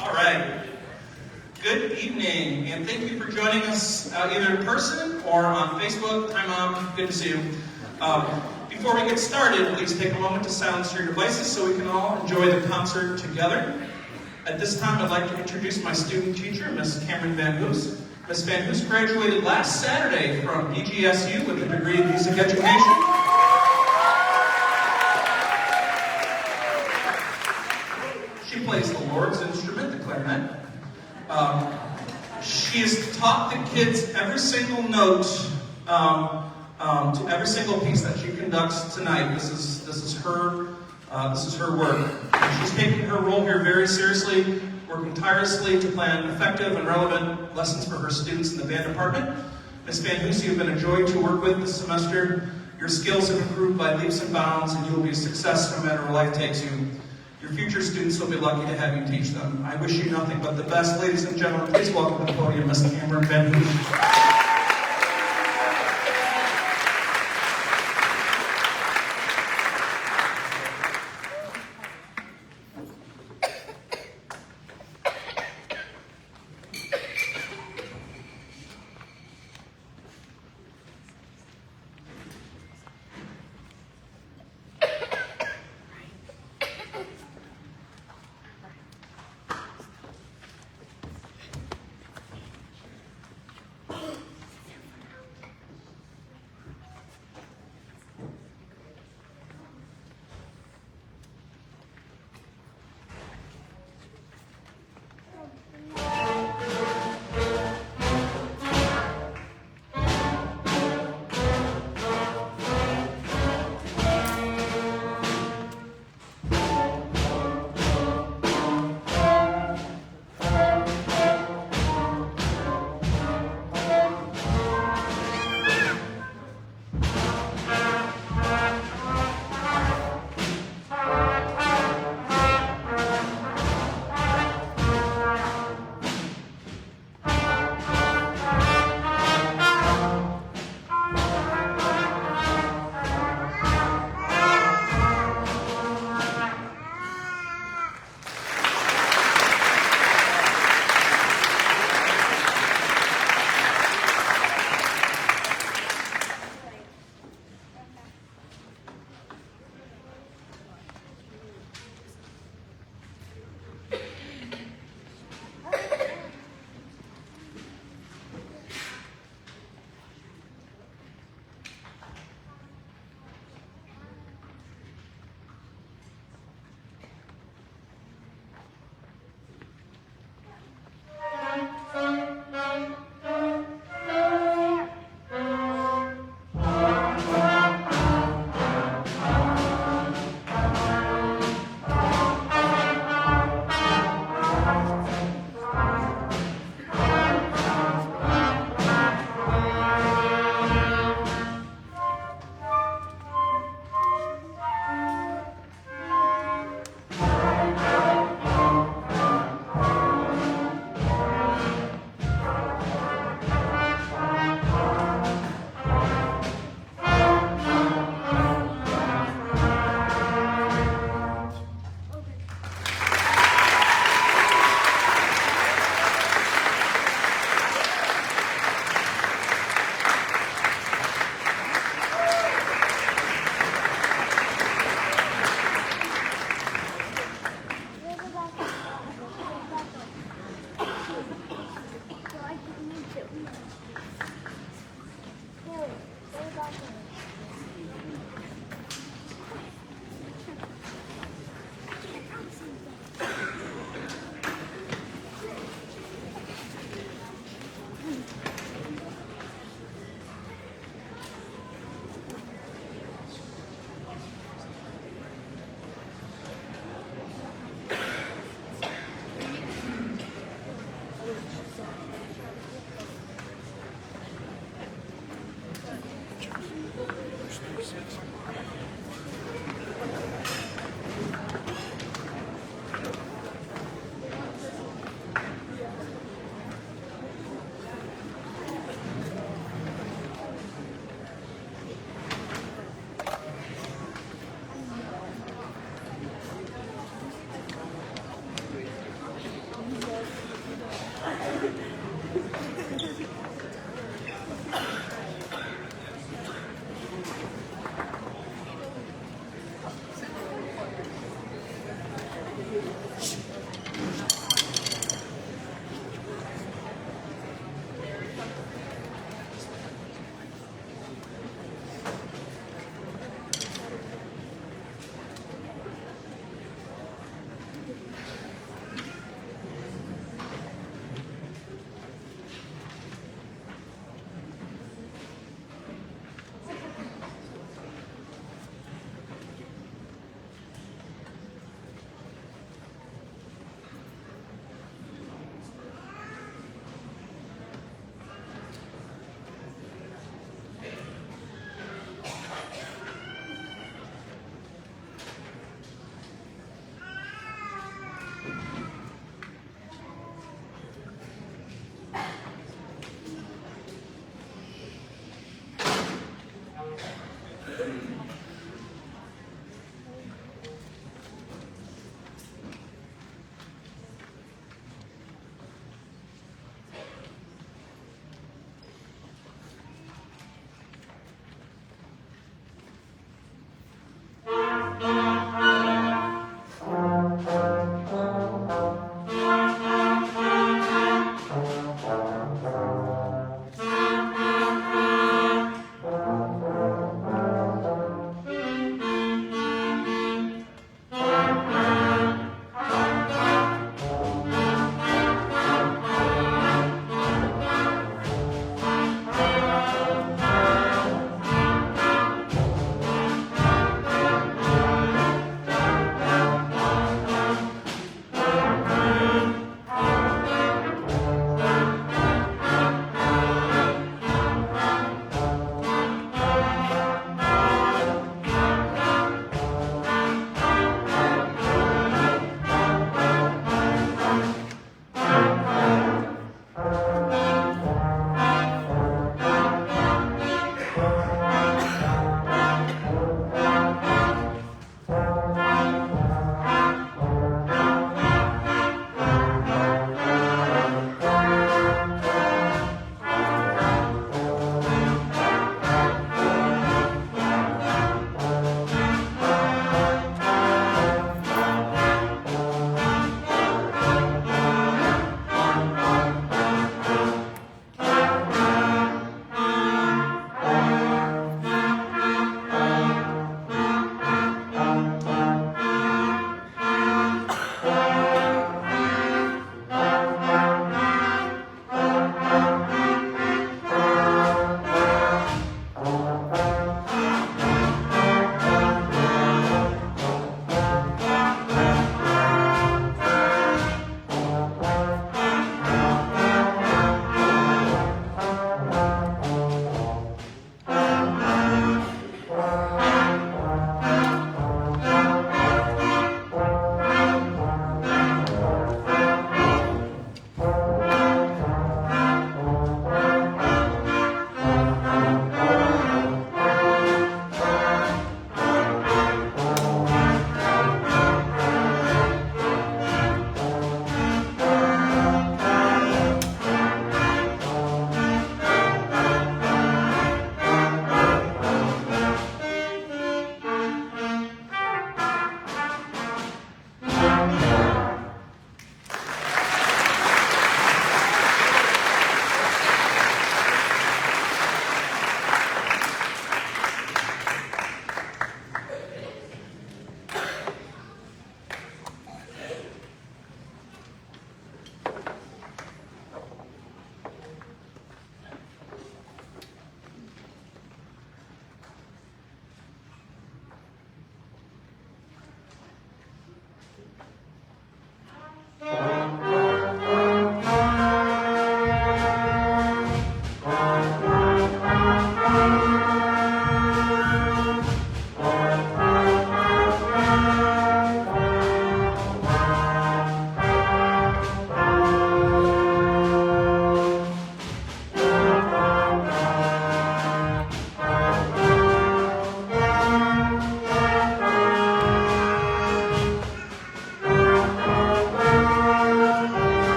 All right. Good evening, and thank you for joining us either in person or on Facebook. Hi, Mom. Good to see you. Before we get started, please take a moment to silence your devices so we can all enjoy the concert together. At this time, I'd like to introduce my student teacher, Miss Cameron Van Hoos. Miss Van Hoos graduated last Saturday from BGSU with a degree in music education. She plays the Lord's instrument, the clarinet. She has taught the kids every single note to every single piece that she conducts tonight. This is her work. She's taking her role here very seriously, working tirelessly to plan effective and relevant lessons for her students in the band department. Ms. Van Hoos, you've been a joy to work with this semester. Your skills have improved by leaps and bounds, and you will be a success no matter where life takes you. Your future students will be lucky to have you teach them. I wish you nothing but the best. Ladies and gentlemen, please welcome to the podium Ms. Cameron Van Hoos.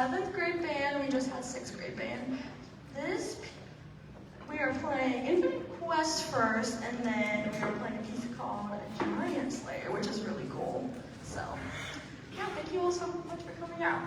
7th grade band. We just had 6th grade band. We are playing Infinite Quest first, and then we are playing a piece called Giant Slayer, which is really cool. So, yeah, thank you all so much for coming out.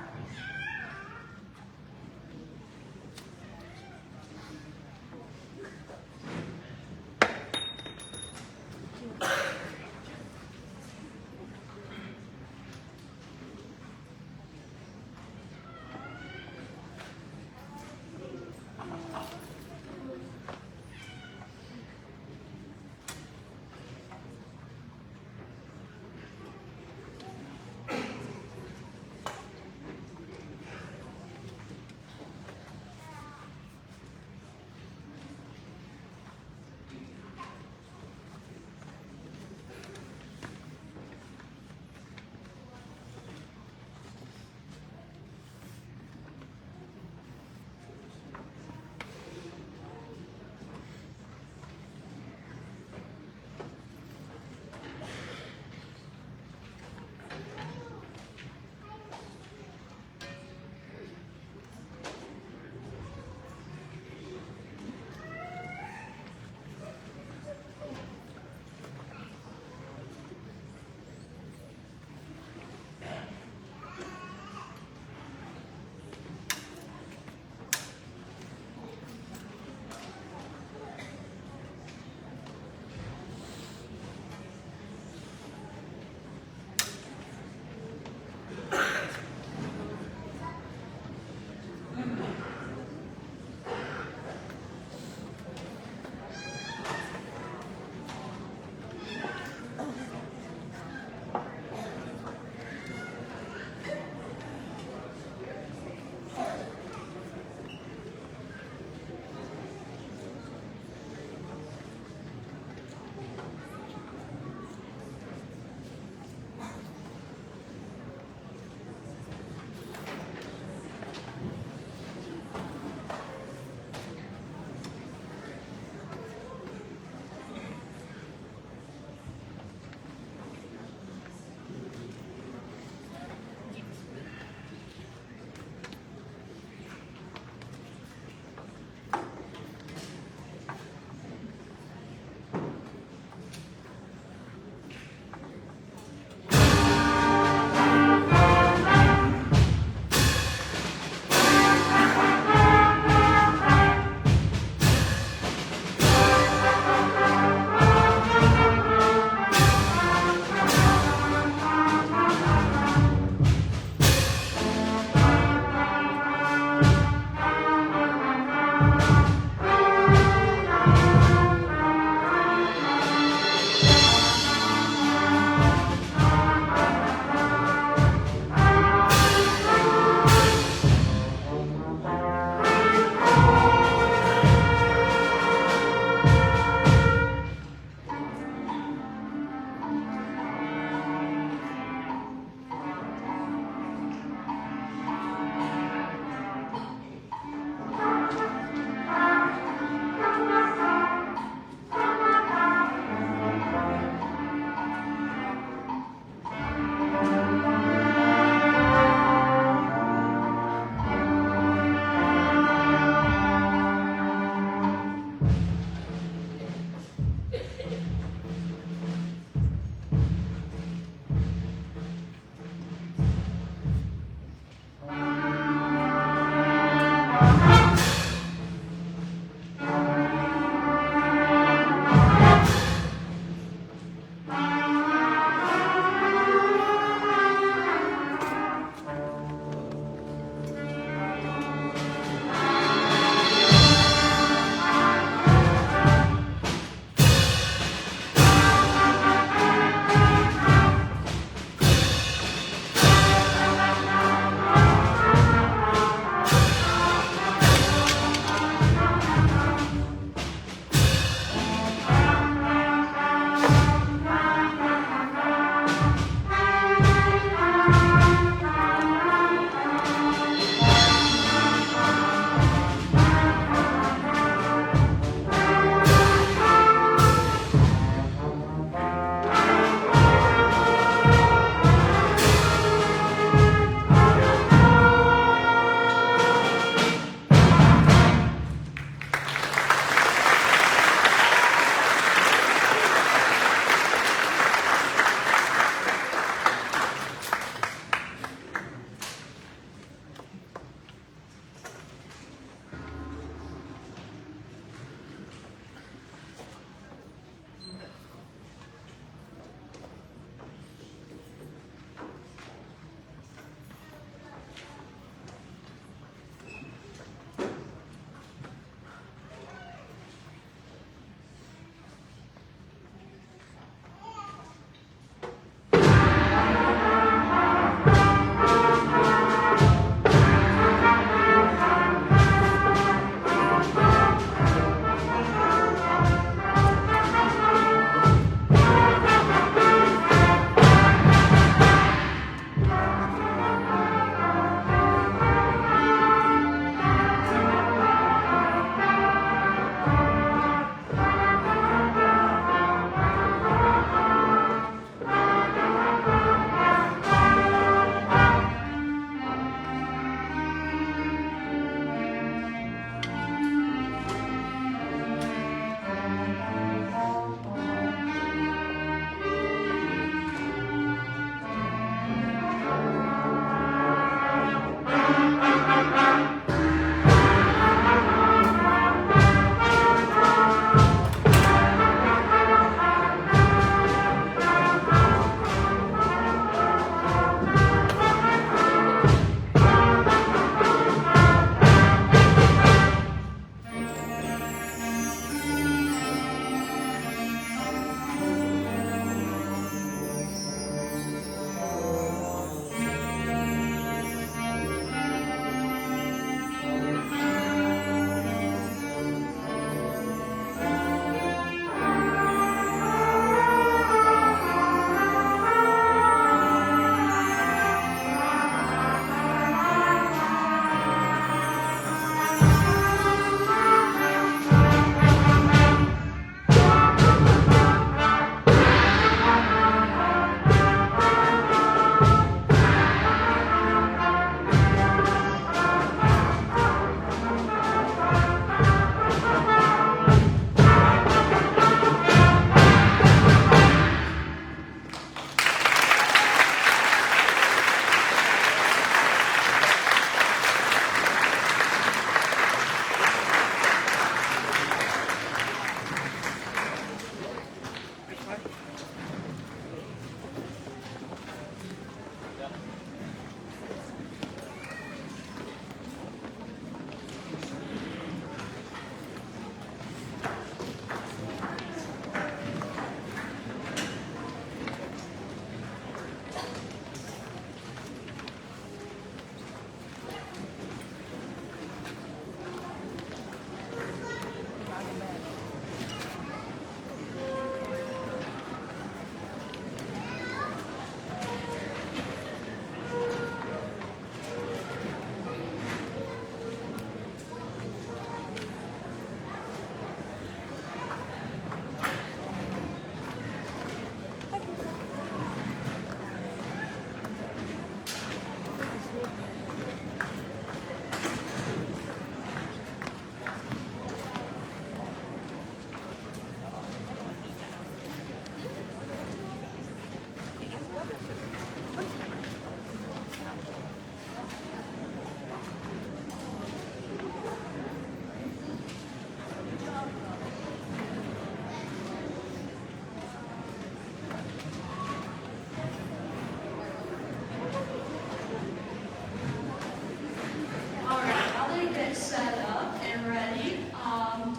Um,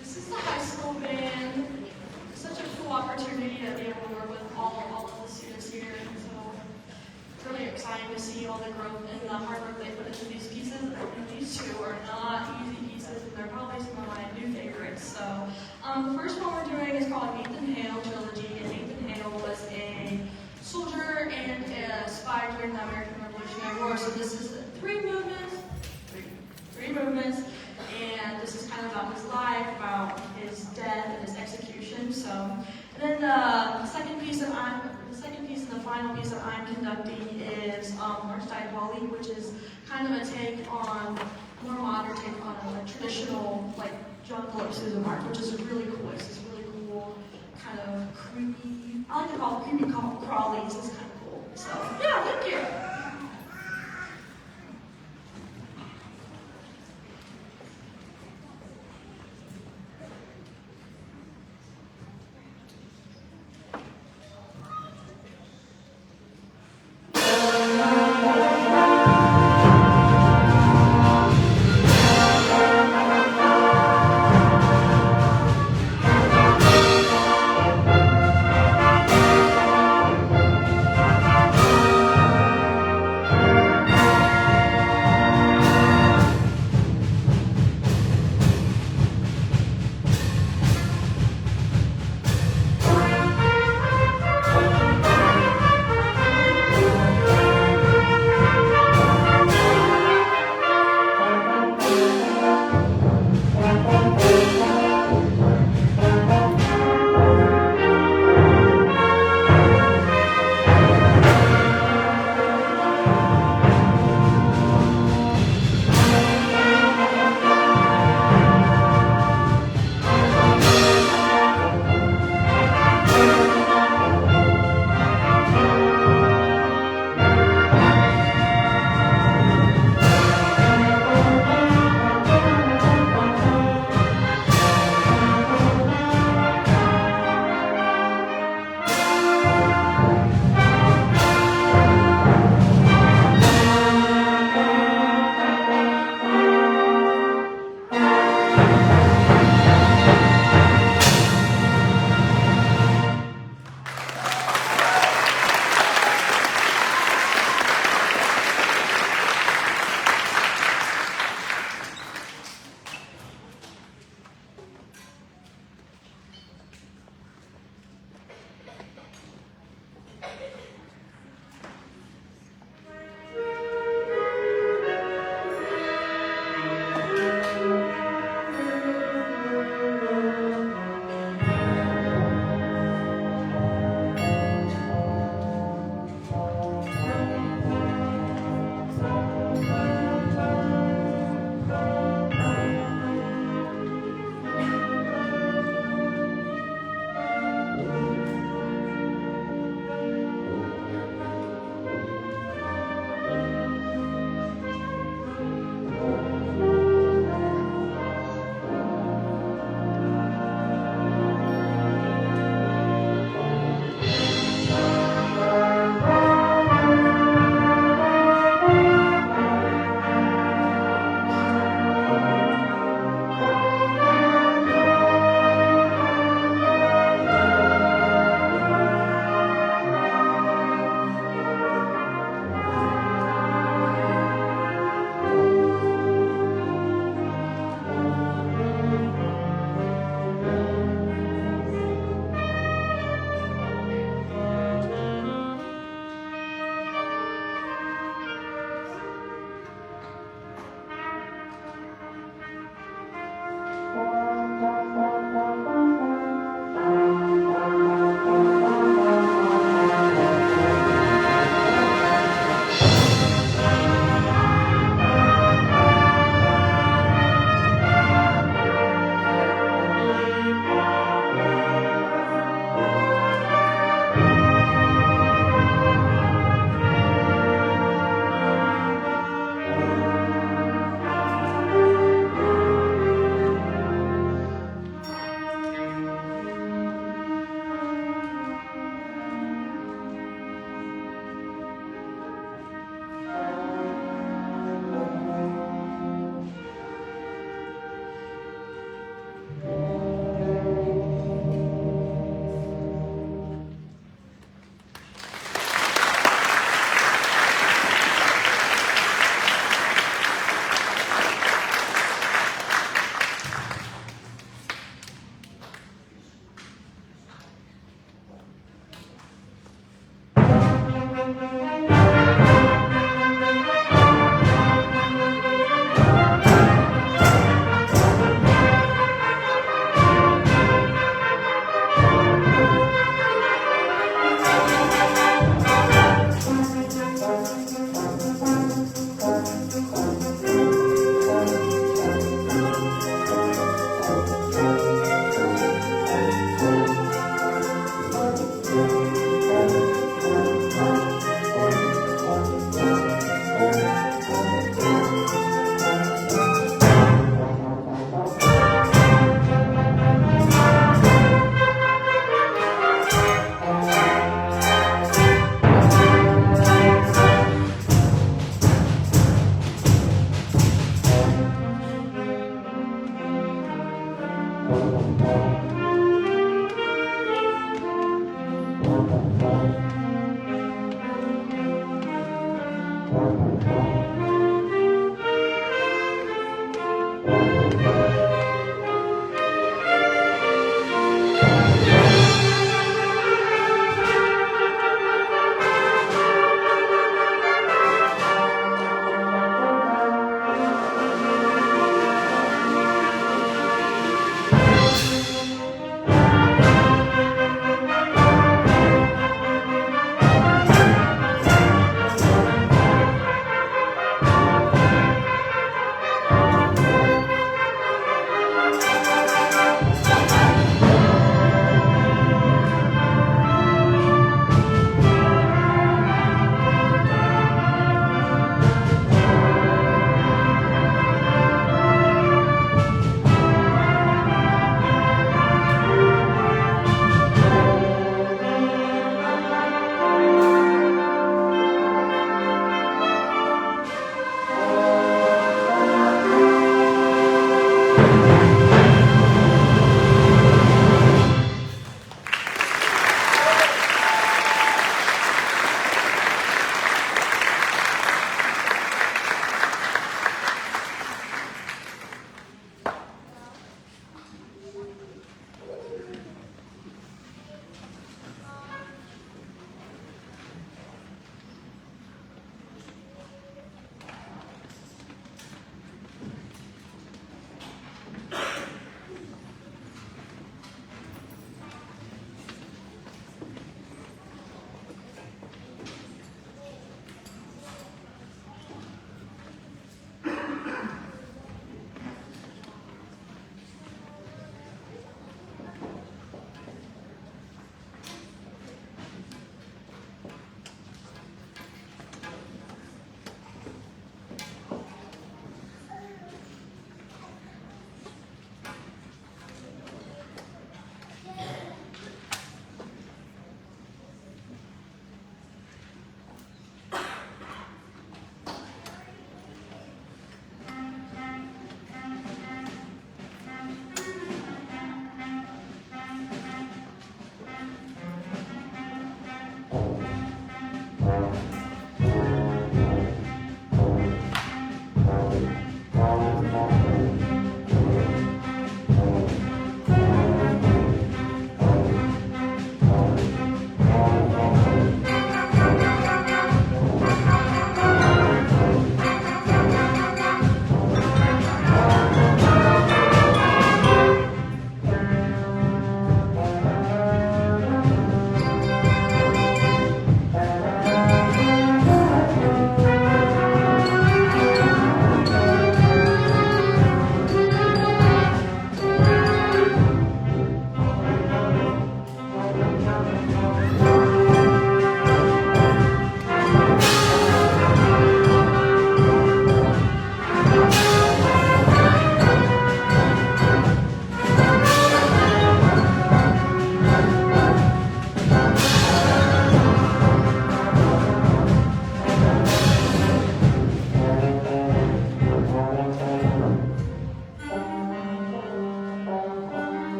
this is the high school band. It's such a cool opportunity to be able to work with all of the students here. And so it's really exciting to see all the growth and the hard work they put into these pieces. And these two are not easy pieces, and they're probably some of my new favorites. So the first one we're doing is called Nathan Hale Trilogy. And Nathan Hale was a soldier and a spy during the American Revolutionary War. So this is three movements, and this is kind of about his life, about his death and his execution. So, and then the second piece and the final piece that I'm conducting is March Diaboli, which is kind of a more modern take on a traditional like John Philip Sousa march, which is really cool. It's this really cool kind of creepy. I like to call it creepy crawlies. It's kind of cool. So yeah, thank you.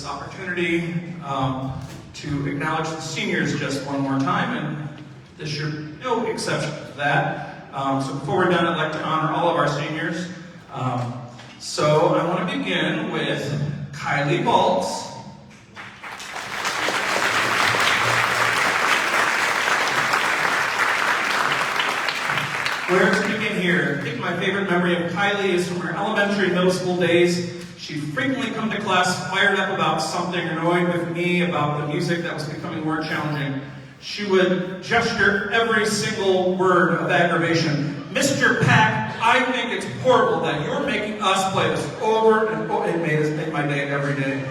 this opportunity to acknowledge the seniors just one more time, and this year, no exception to that. So before we're done, I'd like to honor all of our seniors. So I want to begin with Kylie Baltz. Where to begin here? I think my favorite memory of Kylie is from her elementary and middle school days. She'd frequently come to class fired up about something, annoyed with me about the music that was becoming more challenging. She would gesture every single word of aggravation. Mr. Pack, I think it's horrible that you're making us play this over and over. It made my day every day.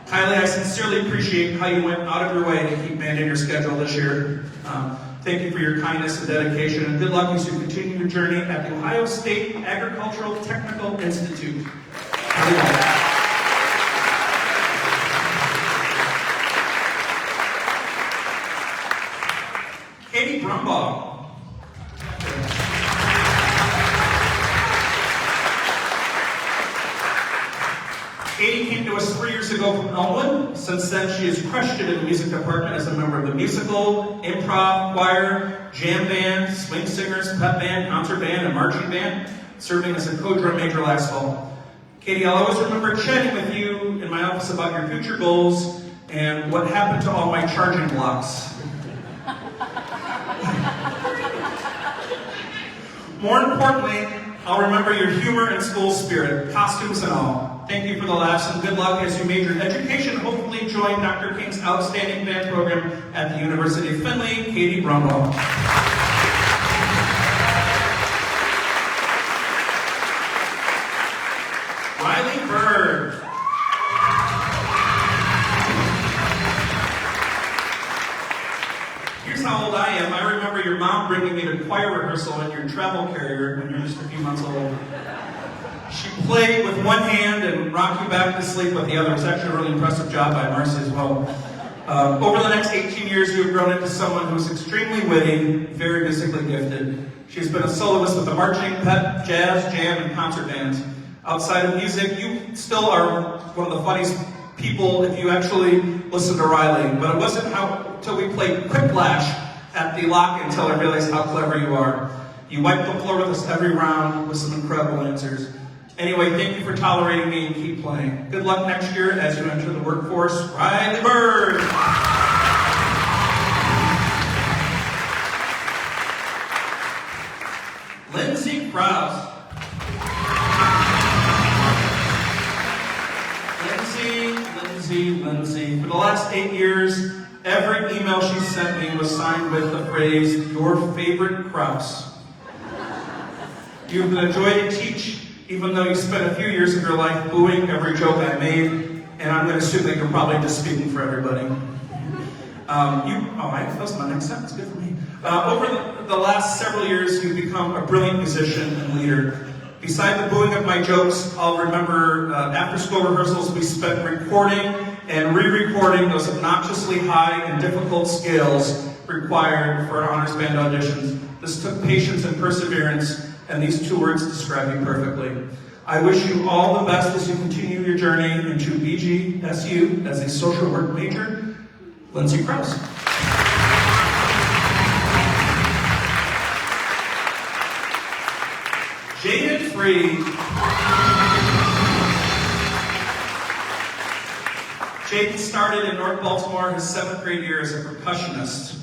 Kylie, I sincerely appreciate how you went out of your way to keep managing your schedule this year. Thank you for your kindness and dedication, and good luck as you continue your journey at the Ohio State Agricultural Technical Institute. Katie Brumbaugh. Katie came to us 3 years ago from Elmwood. Since then, she has crushed it in the music department as a member of the musical, improv, choir, jam band, swing singers, pep band, concert band, and marching band, serving as a co-drum major last fall. Katie, I'll always remember chatting with you in my office about your future goals and what happened to all my charging blocks. More importantly, I'll remember your humor and school spirit, costumes and all. Thank you for the laughs and good luck as you major in education and hopefully join Dr. King's outstanding band program at the University of Findlay, Katie Brumbaugh. Riley Bird. Here's how old I am. I remember your mom bringing me to choir rehearsal in your travel carrier when you were just a few months old. She played with one hand and rocked you back to sleep with the other. It's actually a really impressive job by Marcy as well. Over the next 18 years, you have grown into someone who is extremely witty, very musically gifted. She's been a soloist with the marching, pep, jazz, jam, and concert bands. Outside of music, you still are one of the funniest people if you actually listen to Riley. But it wasn't until we played Quiplash at the lock until I realized how clever you are. You wiped the floor with us every round with some incredible answers. Anyway, thank you for tolerating me and keep playing. Good luck next year as you enter the workforce. Riley Bird! Lindsay Krause. Lindsay. For the last 8 years, every email she sent me was signed with the phrase, "Your favorite Krause." You've been a joy to teach, even though you spent a few years of your life booing every joke I made, and I'm going to assume that you're probably just speaking for everybody. That was my next sentence, good for me. Over the last several years, you've become a brilliant musician and leader. Beside the booing of my jokes, I'll remember after-school rehearsals we spent recording and re-recording those obnoxiously high and difficult scales required for honors band auditions. This took patience and perseverance, and these 2 words describe you perfectly. I wish you all the best as you continue your journey into BGSU as a social work major. Lindsay Krause. Jaden Freed. Jaden started in North Baltimore his 7th grade year as a percussionist.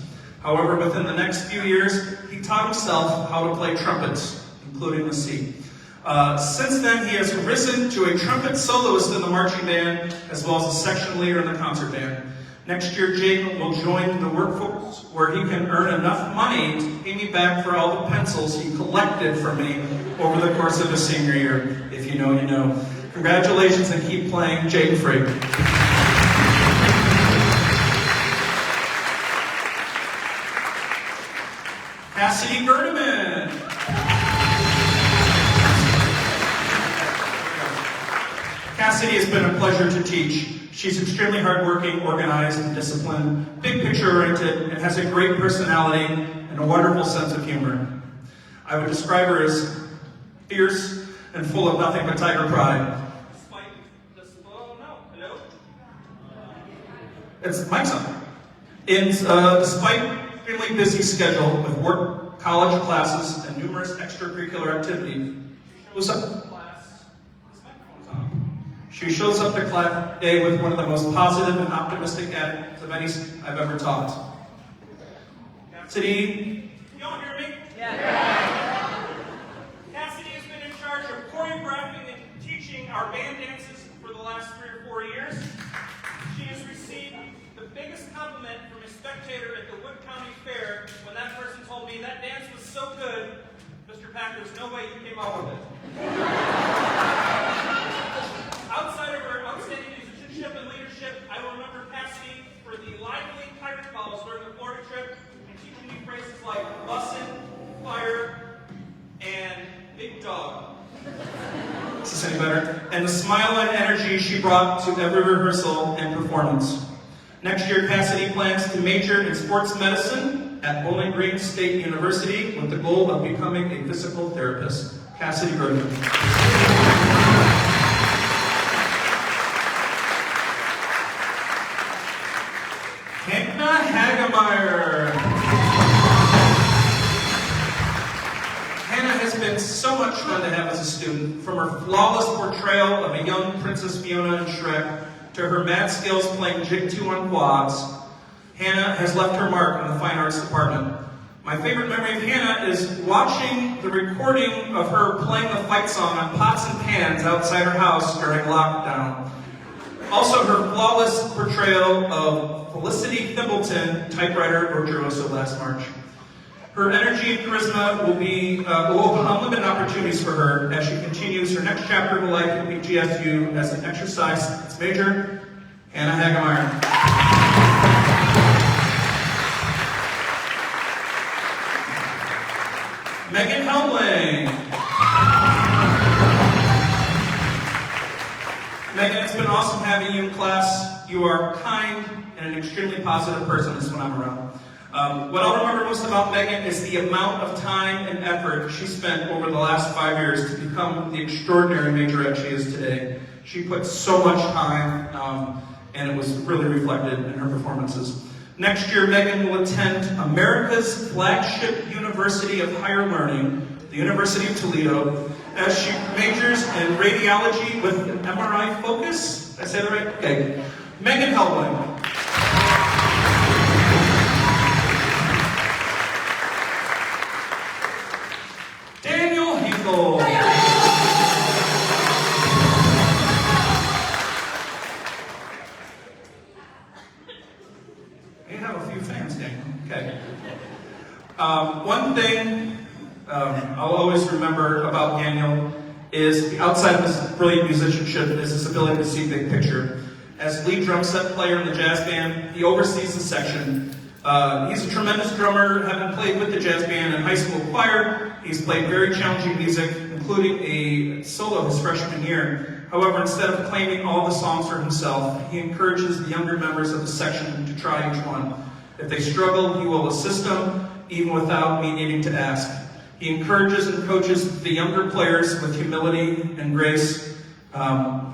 However, within the next few years, he taught himself how to play trumpets, including the C. Since then, he has risen to a trumpet soloist in the marching band, as well as a section leader in the concert band. Next year, Jaden will join the workforce, where he can earn enough money to pay me back for all the pencils he collected from me over the course of his senior year. If you know, you know. Congratulations and keep playing, Jaden Freed. Cassidy Gerdeman. Cassidy has been a pleasure to teach. She's extremely hardworking, organized, and disciplined, big picture oriented, and has a great personality and a wonderful sense of humor. I would describe her as fierce and full of nothing but tiger pride. Despite the It's Mike's on. Despite an extremely busy schedule with work, college classes, and numerous extracurricular activities, she shows up to class today with one of the most positive and optimistic attitudes of any I've ever taught. Cassidy, you all hear me? Yeah. Cassidy has been in charge of choreographing and teaching our band dances for the last 3 or 4 years. She has received the biggest compliment from a spectator at the Wood County Fair when that person told me that dance was so good, Mr. Pack, there's no way you came up with it. Outside of her outstanding musicianship and leadership, I will remember Cassidy for the lively pirate calls during the Florida trip and teaching me phrases like bussin', fire, and big dog. is this any better? And the smile and energy she brought to every rehearsal and performance. Next year, Cassidy plans to major in sports medicine at Bowling Green State University with the goal of becoming a physical therapist. Cassidy Bergman. Hannah Hagemeyer. Hannah has been so much fun to have as a student, from her flawless portrayal of a young Princess Fiona in Shrek to her mad skills playing Jig 2 on quads. Hannah has left her mark on the fine arts department. My favorite memory of Hannah is watching the recording of her playing the fight song on pots and pans outside her house during lockdown. Also, her flawless portrayal of Felicity Thimbleton, typewriter Virtuoso last March. Her energy and charisma will open unlimited opportunities for her as she continues her next chapter of her life at BGSU as an exercise science major. Hannah Hagemeyer. Megan Helmling. Megan, it's been awesome having you in class. You are kind and an extremely positive person when I'm around. What I'll remember most about Megan is the amount of time and effort she spent over the last 5 years to become the extraordinary majorette she is today. She put so much time, and it was really reflected in her performances. Next year, Megan will attend America's flagship university of higher learning, the University of Toledo, as she majors in radiology with an MRI focus. Did I say that right? Okay. Megan Helmling. Daniel Hinkle. You have a few fans, Daniel. Okay. One thing I'll always remember about Daniel is, outside of his brilliant musicianship, is his ability to see big picture. As lead drum set player in the jazz band, he oversees the section. He's a tremendous drummer, having played with the jazz band in high school choir. He's played very challenging music, including a solo his freshman year. However, instead of claiming all the songs for himself, he encourages the younger members of the section to try each one. If they struggle, he will assist them, even without me needing to ask. He encourages and coaches the younger players with humility and grace.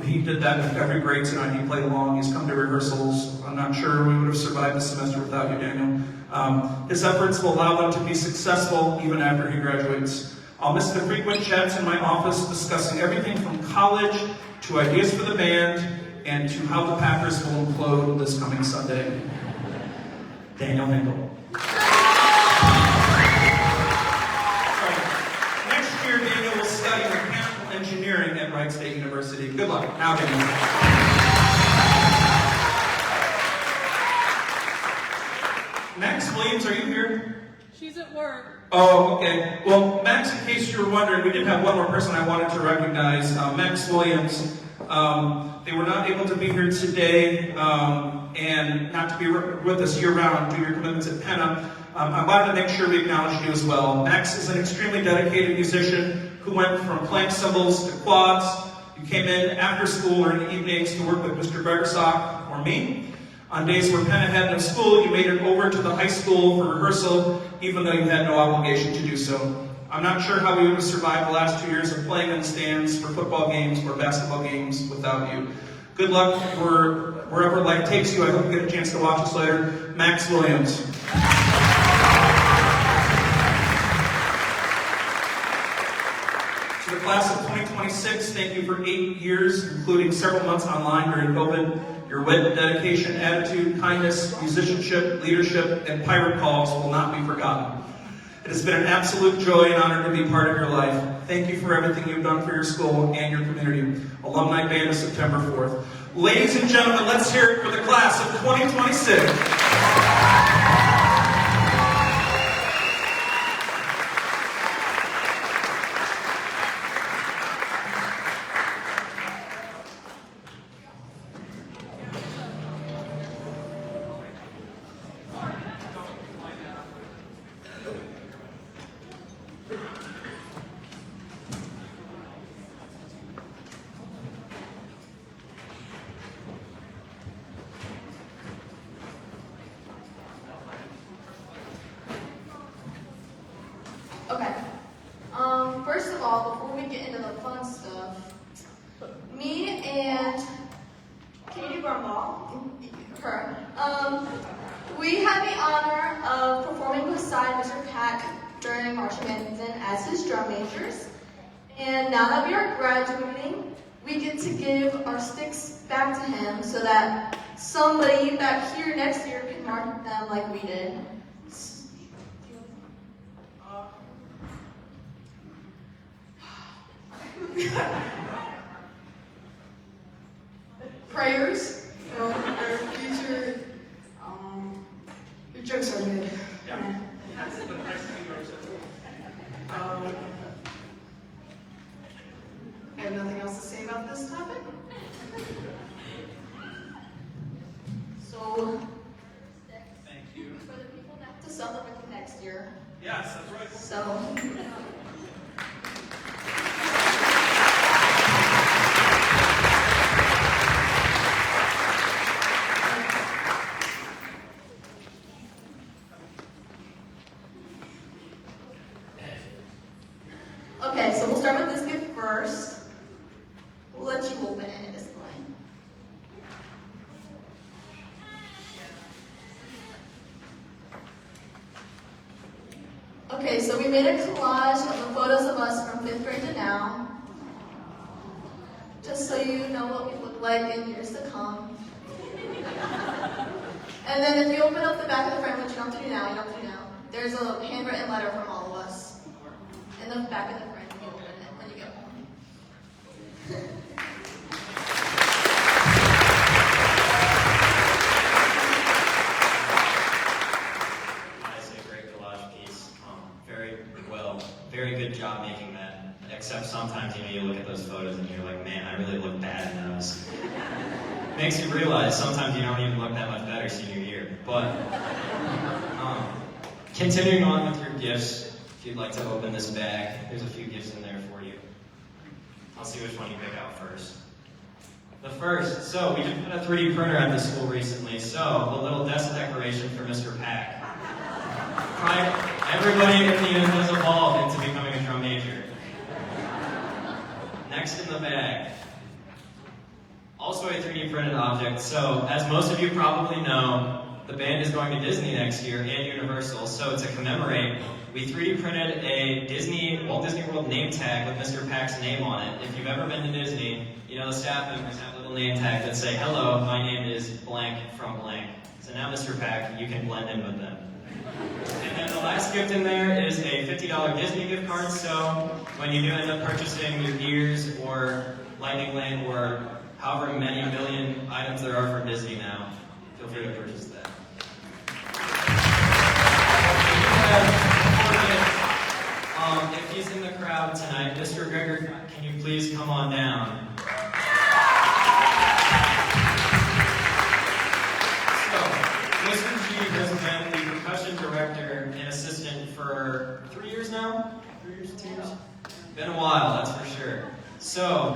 He did that with every grade tonight. He played along. He's come to rehearsals. I'm not sure we would have survived the semester without you, Daniel. His efforts will allow them to be successful even after he graduates. I'll miss the frequent chats in my office discussing everything from college to ideas for the band and to how the Packers will implode this coming Sunday. Daniel Hinkle. Next year, Daniel will study mechanical engineering at Wright State University. Good luck. Now, Daniel. Max Williams, are you here? She's at work. Oh, okay. Well, Max, in case you were wondering, we did have one more person I wanted to recognize, Max Williams. They were not able to be here today and not to be with us year-round due to your commitments at Penna. I wanted to make sure we acknowledge you as well. Max is an extremely dedicated musician who went from playing cymbals to quads. You came in after school or in the evenings to work with Mr. Gregersock or me. On days where Penna had no school, you made it over to the high school for rehearsal, even though you had no obligation to do so. I'm not sure how we would have survived the last 2 years of playing in the stands for football games or basketball games without you. Good luck wherever life takes you. I hope you get a chance to watch us later. Max Williams. To the class of 2026, thank you for 8 years, including several months online during COVID. Your wit, dedication, attitude, kindness, musicianship, leadership, and pirate calls will not be forgotten. It has been an absolute joy and honor to be part of your life. Thank you for everything you've done for your school and your community. Alumni Band of September 4th. Ladies and gentlemen, let's hear it for the class of 2026. Okay. First of all, before we get into the fun stuff, me and Katie Brumbaugh, her, we had the honor of performing beside Mr. Pack during marching band season as his drum majors. And now that we are graduating, we get to give our sticks back to him so that somebody back here next year can mark them like we did. Prayers for our future. Your jokes are good. Yeah. I have nothing else to say about this topic. So, Thank you. for the people that have to celebrate the next year. Yes, that's right. So. Okay, so we'll start with this gift first. We'll let you open it at this point. Okay, so we made a collage of the photos of us from 5th grade to now. Just so you know what we look like in years to come. And then if you open up the back of the frame, which you don't have to do now, you don't have to do now, there's a handwritten letter from all of us. In the back of the frame, you open it when you get home. That's a great collage piece. Very good job making that. Except sometimes, you look at those photos and you're like, man, I really look bad in those. Makes you realize sometimes you don't even look that much better senior year. But continuing on with your gifts, if you'd like to open this bag, there's a few gifts in there for you. I'll see which one you pick out first. The first, so we just put a 3D printer at the school recently, so a little desk decoration for Mr. Pack. Everybody in the unit has evolved into becoming a drum major. Next in the bag, also a 3D printed object. So, as most of you probably know, the band is going to Disney next year and Universal. So to commemorate, we 3D printed a Walt Disney World name tag with Mr. Pack's name on it. If you've ever been to Disney, the staff members have a little name tag that say, "Hello, my name is blank from blank." So now, Mr. Pack, you can blend in with them. And then the last gift in there is a $50 Disney gift card. So when you do end up purchasing your ears or Lightning Lane or however many million items there are from Disney now, feel free to purchase that. If he's in the crowd tonight, Mr. Gregor, can you please come on down? So, Mr. G has been the percussion director and assistant for 3 years now? 3 years, 2 years? Been a while, that's for sure. So,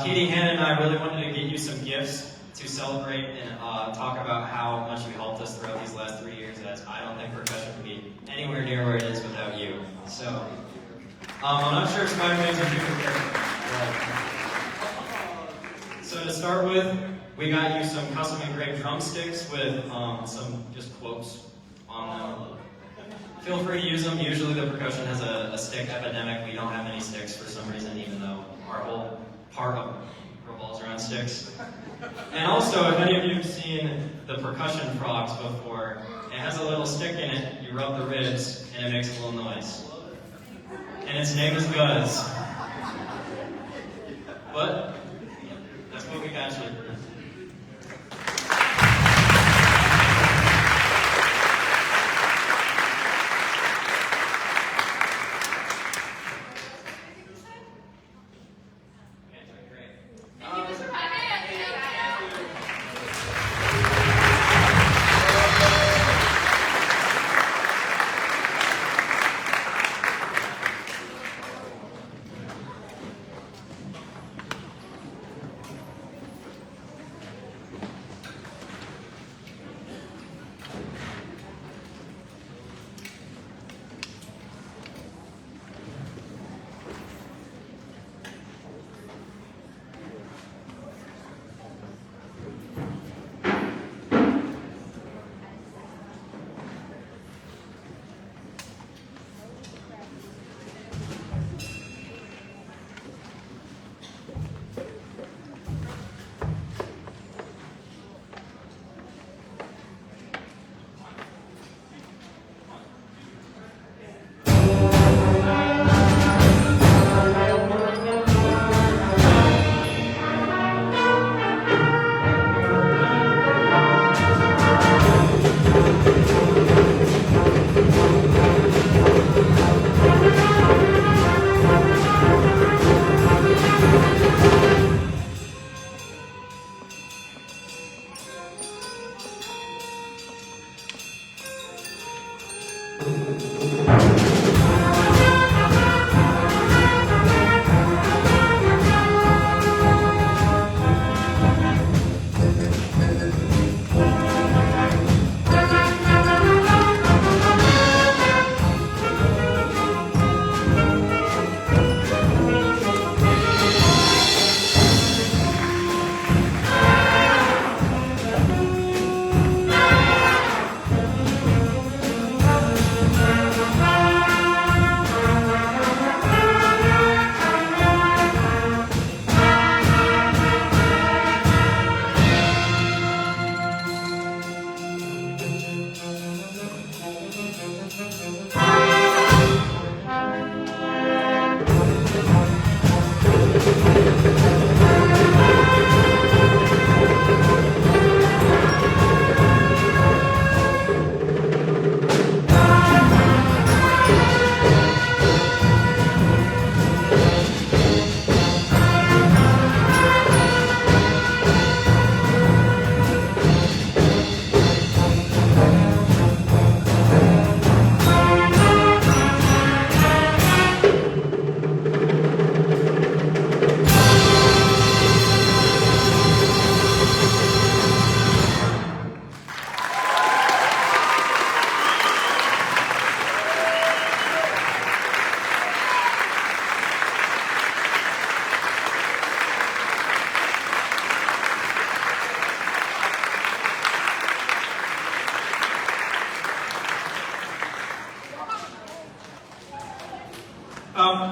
Katie, Hannah, and I really wanted to get you some gifts to celebrate and talk about how much you helped us throughout these last 3 years, as I don't think percussion would be anywhere near where it is without you. So, I'm not sure if Spider-Man's a new So So to start with, we got you some custom engraved drumsticks with some just quotes on them. Feel free to use them. Usually the percussion has a stick epidemic. We don't have any sticks for some reason, even though our whole part of revolves around sticks. And also, if any of you have seen the percussion frogs before, it has a little stick in it. You rub the ribs, and it makes a little noise. And its name is Guzz. But that's what we got you.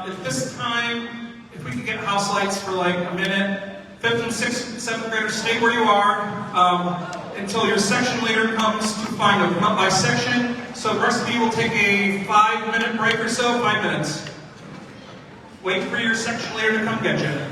At this time, if we could get house lights for like a minute, 5th and 6th and 7th graders, stay where you are until your section leader comes to find them. Not by section, so the rest of you will take a 5-minute break or so, 5 minutes. Wait for your section leader to come get you.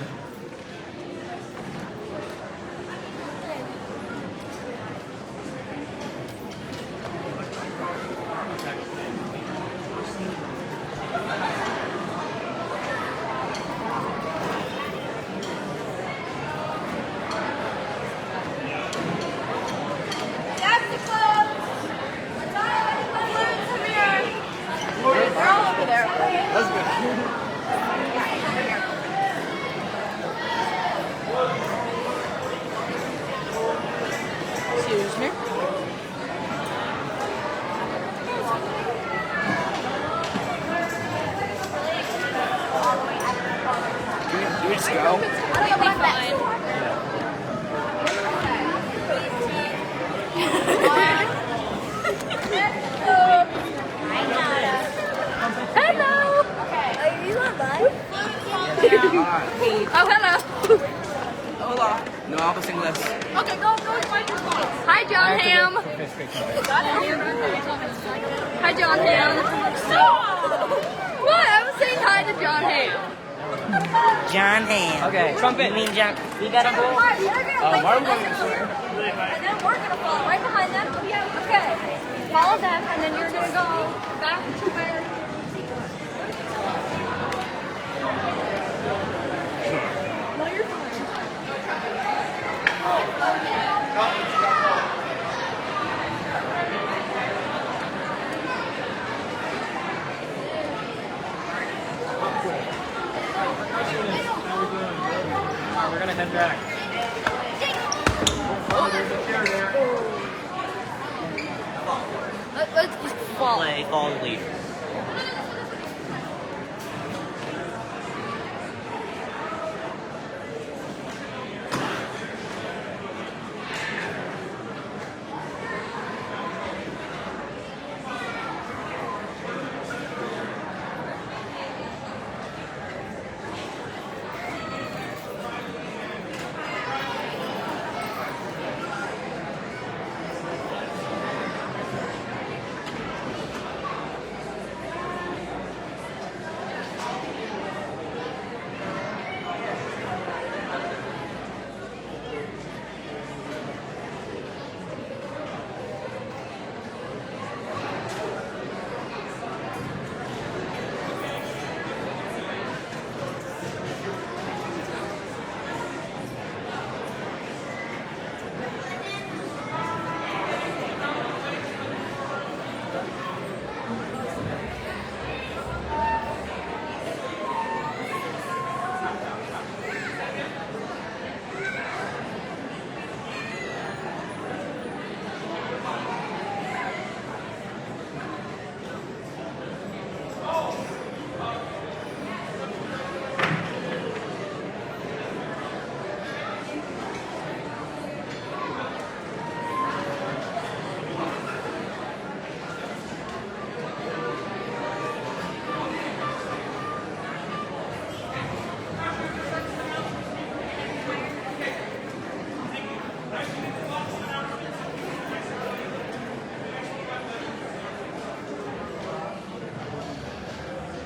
this. Okay, go find your phone. Hi, John Ham. Hi, John Ham. What? I was saying hi to John Ham. John Ham. Okay, trumpet. You mean John? You got a goal? And then we're gonna follow right behind them. Okay. Follow them, and then you're gonna go back to where. No, you're We're gonna head back. Let's just follow. Follow the lead.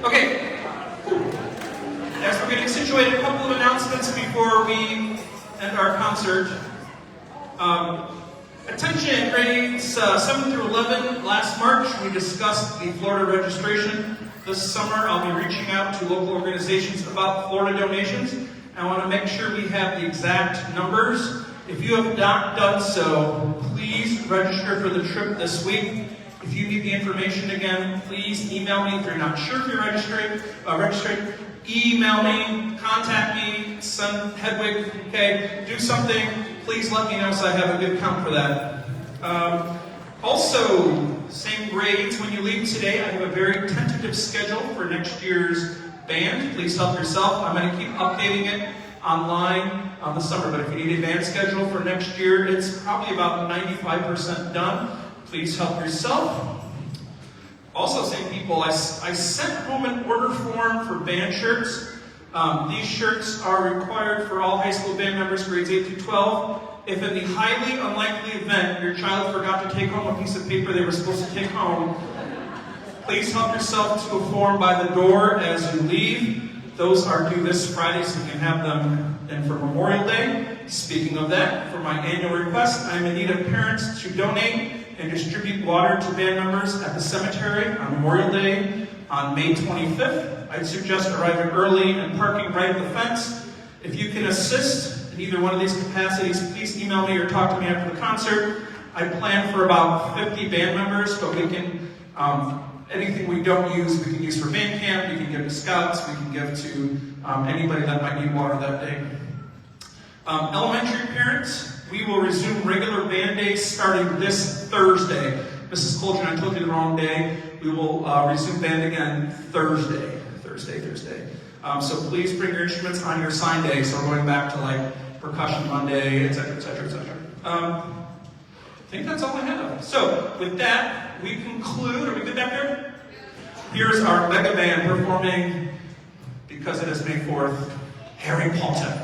Okay. As we're getting situated, a couple of announcements before we end our concert. Attention, grades 7 through 11. Last March, we discussed the Florida registration. This summer, I'll be reaching out to local organizations about Florida donations. I want to make sure we have the exact numbers. If you have not done so, please register for the trip this week. If you need the information again, please email me. If you're not sure if you're registering, email me, contact me, send Hedwig, okay, do something. Please let me know so I have a good count for that. Also, same grades. When you leave today, I have a very tentative schedule for next year's band. Please help yourself. I'm going to keep updating it online on the summer, but if you need a band schedule for next year, it's probably about 95% done. Please help yourself. Also, same people, I sent home an order form for band shirts. These shirts are required for all high school band members, grades 8 through 12. If in the highly unlikely event your child forgot to take home a piece of paper they were supposed to take home, please help yourself to a form by the door as you leave. Those are due this Friday, so you can have them in for Memorial Day. Speaking of that, for my annual request, I'm in need of parents to donate and distribute water to band members at the cemetery on Memorial Day on May 25th. I'd suggest arriving early and parking right at the fence. If you can assist in either one of these capacities, please email me or talk to me after the concert. I plan for about 50 band members, but we can, anything we don't use, we can use for band camp, we can give to scouts, we can give to anybody that might need water that day. Elementary parents, we will resume regular band days starting this Thursday. Mrs. Coltrane, I told you the wrong day. We will resume band again Thursday. So please bring your instruments on your sign day. So we're going back to like percussion Monday, etc., etc., etc. I think that's all I have. So with that, we conclude. Are we good back there? Here's our mega band performing, because it is May 4th, Harry Potter.